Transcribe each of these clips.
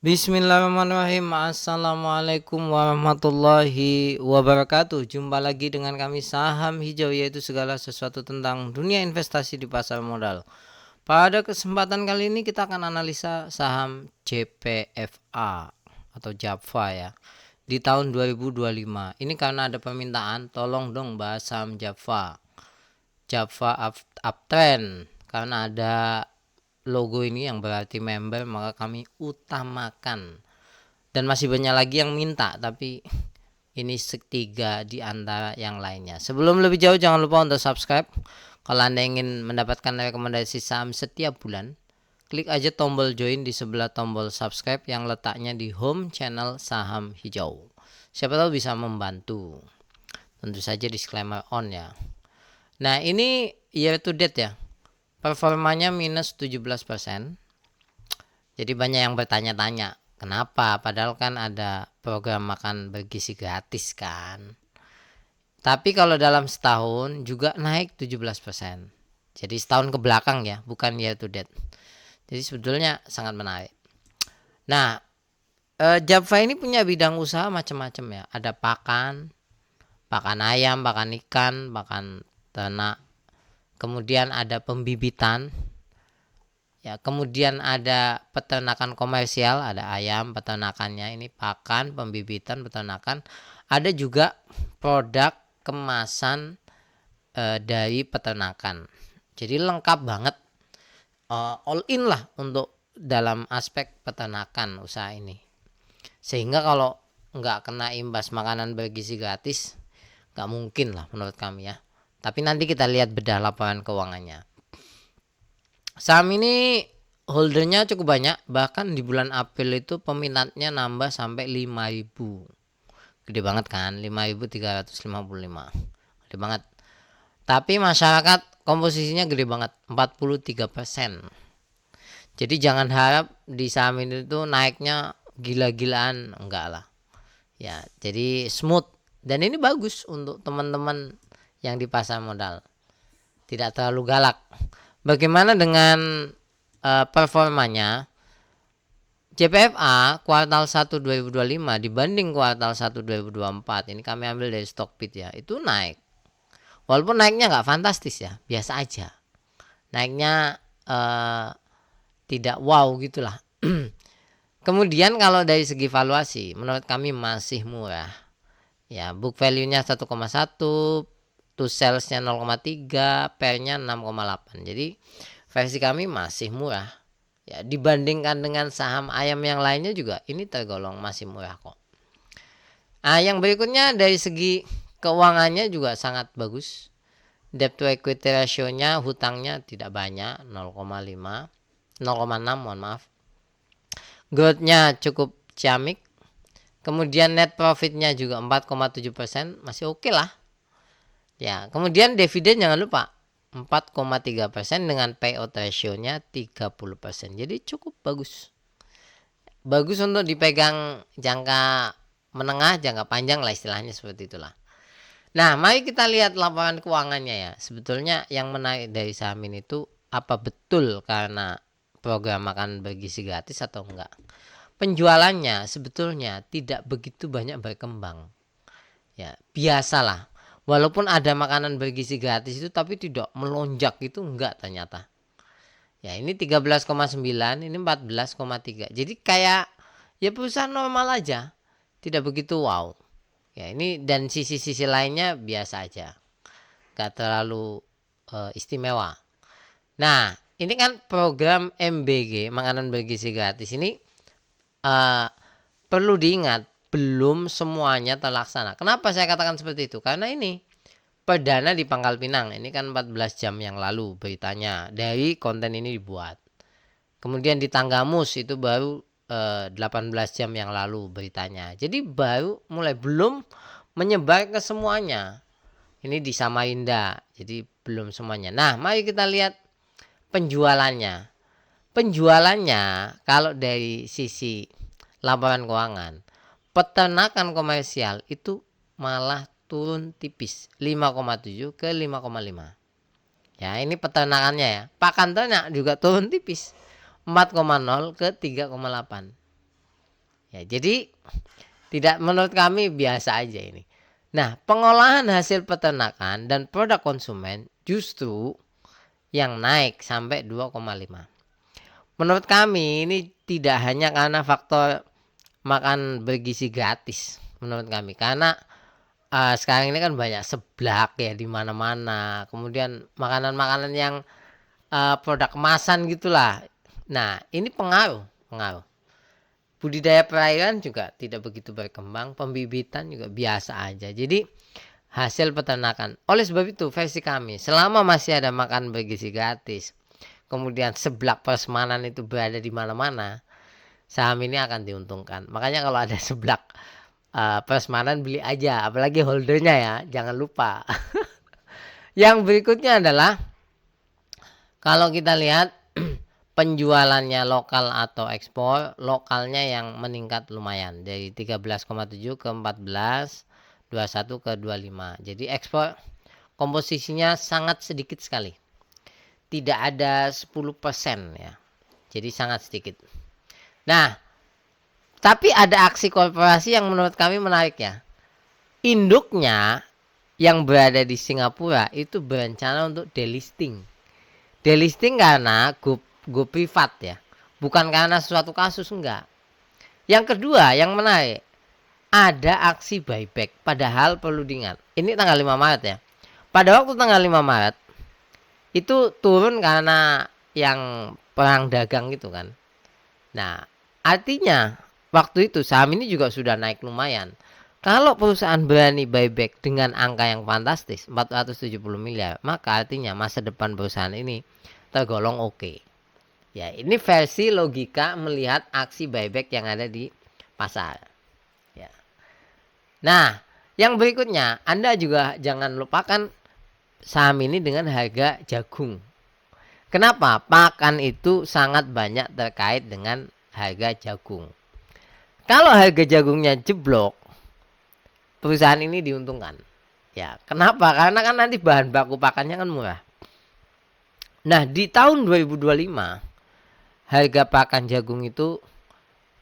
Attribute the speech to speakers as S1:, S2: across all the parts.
S1: Bismillahirrahmanirrahim. Assalamualaikum warahmatullahi wabarakatuh. Jumpa lagi dengan kami Saham Hijau, yaitu segala sesuatu tentang dunia investasi di pasar modal. Pada kesempatan kali ini kita akan analisa saham JPFA atau JAPFA ya, di tahun 2025. Ini karena ada permintaan, tolong dong bahas saham JAPFA. JAPFA uptrend, karena ada logo ini yang berarti member, maka kami utamakan. Dan masih banyak lagi yang minta, tapi ini setiga di antara yang lainnya. Sebelum lebih jauh, jangan lupa untuk subscribe. Kalau Anda ingin mendapatkan rekomendasi saham setiap bulan, klik aja tombol join di sebelah tombol subscribe yang letaknya di home channel Saham Hijau. Siapa tahu bisa membantu. Tentu saja disclaimer on ya. Nah, ini year to date ya. Performanya minus 17%. Jadi banyak yang bertanya-tanya, kenapa? Padahal kan ada program makan bergizi gratis kan. Tapi kalau dalam setahun juga naik 17%. Jadi setahun ke belakang ya, bukan year to date. Jadi sebetulnya sangat menarik. Nah, JAPFA ini punya bidang usaha macam-macam ya. Ada pakan ayam, pakan ikan, pakan ternak. Kemudian ada pembibitan. Ya, kemudian ada peternakan komersial, ada ayam peternakannya, ini pakan, pembibitan, peternakan. Ada juga produk kemasan dari peternakan. Jadi lengkap banget, all in lah untuk dalam aspek peternakan usaha ini. Sehingga kalau nggak kena imbas makanan bergizi gratis, nggak mungkin lah menurut kami ya. Tapi nanti kita lihat bedah laporan keuangannya. Saham ini holdernya cukup banyak, bahkan di bulan April itu peminatnya nambah sampai 5.000. Gede banget kan, 5.355. Gede banget. Tapi masyarakat komposisinya gede banget, 43%. Jadi jangan harap di saham ini tuh naiknya gila-gilaan, enggak lah. Ya, jadi smooth, dan ini bagus untuk teman-teman yang di pasar modal. Tidak terlalu galak. Bagaimana dengan performanya? JPFA kuartal 1 2025 dibanding kuartal 1 2024, ini kami ambil dari Stockbit ya, itu naik. Walaupun naiknya nggak fantastis ya, biasa aja. Naiknya tidak wow gitulah. Kemudian kalau dari segi valuasi, menurut kami masih murah. Ya, book value-nya 1,1, to sales-nya 0,3, PER-nya 6,8. Jadi versi kami masih murah. Ya, dibandingkan dengan saham ayam yang lainnya juga ini tergolong masih murah kok. Yang berikutnya dari segi keuangannya juga sangat bagus. Debt to equity ratio-nya, hutangnya tidak banyak, 0,5, 0,6 mohon maaf. Growth-nya cukup ciamik. Kemudian net profitnya juga 4,7%, masih oke lah. Ya, kemudian dividen jangan lupa 4,3% dengan payout ratio-nya 30%. Jadi cukup bagus. Bagus untuk dipegang jangka menengah, jangka panjang lah istilahnya, seperti itulah. Nah, mari kita lihat laporan keuangannya ya. Sebetulnya yang menarik dari saham ini tuh apa betul karena program makan bergizi gratis atau enggak. Penjualannya sebetulnya tidak begitu banyak berkembang. Ya, biasalah. Walaupun ada makanan bergizi gratis itu, tapi tidak melonjak itu enggak ternyata. Ya, ini 13,9, ini 14,3. Jadi kayak ya perusahaan normal aja. Tidak begitu wow. Ya, ini dan sisi-sisi lainnya biasa aja. Enggak terlalu istimewa. Nah, ini kan program MBG, makanan bergizi gratis ini, perlu diingat belum semuanya terlaksana. Kenapa saya katakan seperti itu? Karena ini perdana di Pangkal Pinang. Ini kan 14 jam yang lalu beritanya dari konten ini dibuat. Kemudian di Tanggamus itu baru 18 jam yang lalu beritanya. Jadi baru mulai, belum menyebar ke semuanya. Ini di Samarinda. Jadi belum semuanya. Nah, mari kita lihat penjualannya. Penjualannya kalau dari sisi laporan keuangan, peternakan komersial itu malah turun tipis, 5,7 ke 5,5. Ya, ini peternakannya ya. Pakan ternak juga turun tipis, 4,0 ke 3,8. Ya, jadi tidak, menurut kami biasa aja ini. Nah, pengolahan hasil peternakan dan produk konsumen justru yang naik sampai 2,5. Menurut kami ini tidak hanya karena faktor makan bergizi gratis menurut kami, karena sekarang ini kan banyak seblak ya di mana-mana, kemudian makanan-makanan yang produk kemasan gitulah. Nah, ini pengaruh. Budidaya perairan juga tidak begitu berkembang, pembibitan juga biasa aja. Jadi hasil peternakan. Oleh sebab itu versi kami, selama masih ada makan bergizi gratis, kemudian seblak persemanan itu berada di mana-mana, saham ini akan diuntungkan. Makanya kalau ada seblak persemanan beli aja, apalagi holdernya ya, jangan lupa. Yang berikutnya adalah kalau kita lihat penjualannya lokal atau ekspor, lokalnya yang meningkat lumayan dari 13,7 ke 14, 21 ke 25. Jadi ekspor komposisinya sangat sedikit sekali. Tidak ada 10% ya. Jadi sangat sedikit. Nah, tapi ada aksi korporasi yang menurut kami menarik ya. Induknya yang berada di Singapura itu berencana untuk delisting. Delisting karena go privat ya, bukan karena suatu kasus, enggak. Yang kedua yang menarik, ada aksi buyback, padahal perlu diingat ini tanggal 5 Maret ya. Pada waktu tanggal 5 Maret itu turun karena yang perang dagang gitu kan. Nah, artinya waktu itu saham ini juga sudah naik lumayan. Kalau perusahaan berani buyback dengan angka yang fantastis 470 miliar, maka artinya masa depan perusahaan ini tergolong oke. Ya, ini versi logika melihat aksi buyback yang ada di pasar. Ya. Nah, yang berikutnya, Anda juga jangan lupakan saham ini dengan harga jagung. Kenapa? Pakan itu sangat banyak terkait dengan harga jagung. Kalau harga jagungnya jeblok, perusahaan ini diuntungkan. Ya, kenapa? Karena kan nanti bahan baku pakannya kan murah. Nah, di tahun 2025 harga pakan jagung itu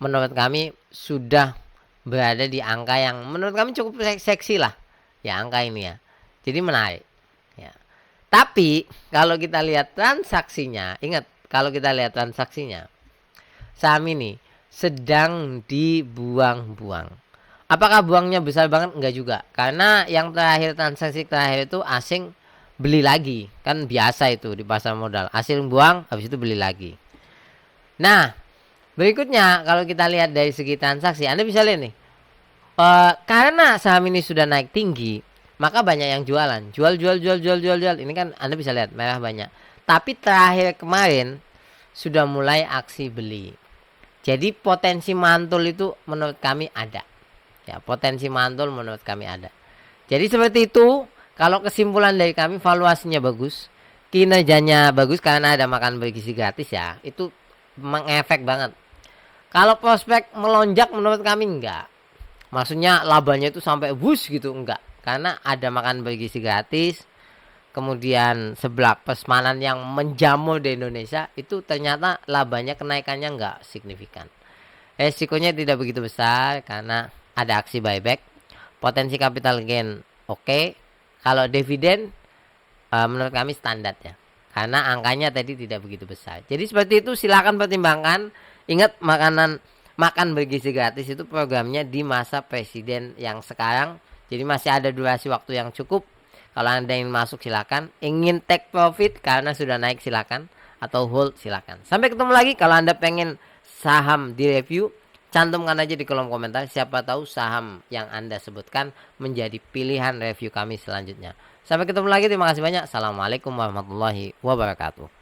S1: menurut kami sudah berada di angka yang menurut kami cukup seksi lah. Ya, angka ini ya. Jadi menarik. Ya. Tapi kalau kita lihat transaksinya, ingat kalau kita lihat transaksinya, saham ini sedang dibuang-buang. Apakah buangnya besar banget? Enggak juga. Karena yang terakhir, transaksi terakhir itu asing beli lagi. Kan biasa itu di pasar modal. Asing buang, habis itu beli lagi. Nah, berikutnya kalau kita lihat dari segi transaksi, Anda bisa lihat nih. Karena saham ini sudah naik tinggi, maka banyak yang jualan. Jual. Ini kan Anda bisa lihat merah banyak. Tapi terakhir kemarin sudah mulai aksi beli. Jadi potensi mantul itu menurut kami ada. Ya, potensi mantul menurut kami ada. Jadi seperti itu. Kalau kesimpulan dari kami, valuasinya bagus, kinerjanya bagus karena ada makan bergizi gratis ya. Itu mengefek banget. Kalau prospek melonjak menurut kami enggak. Maksudnya labanya itu sampai wush gitu enggak. Karena ada makan bergizi gratis. Kemudian seblak persemanan yang menjamur di Indonesia itu ternyata labanya kenaikannya enggak signifikan. Resikonya tidak begitu besar karena ada aksi buyback. Potensi capital gain oke. Kalau dividen menurut kami standar ya. Karena angkanya tadi tidak begitu besar. Jadi seperti itu, silakan pertimbangkan. Ingat, makan bergizi gratis itu programnya di masa presiden yang sekarang. Jadi masih ada durasi waktu yang cukup. Kalau Anda ingin masuk silakan. Ingin take profit karena sudah naik silakan. Atau hold silakan. Sampai ketemu lagi. Kalau Anda pengen saham direview, cantumkan aja di kolom komentar. Siapa tahu saham yang Anda sebutkan menjadi pilihan review kami selanjutnya. Sampai ketemu lagi, terima kasih banyak. Assalamualaikum warahmatullahi wabarakatuh.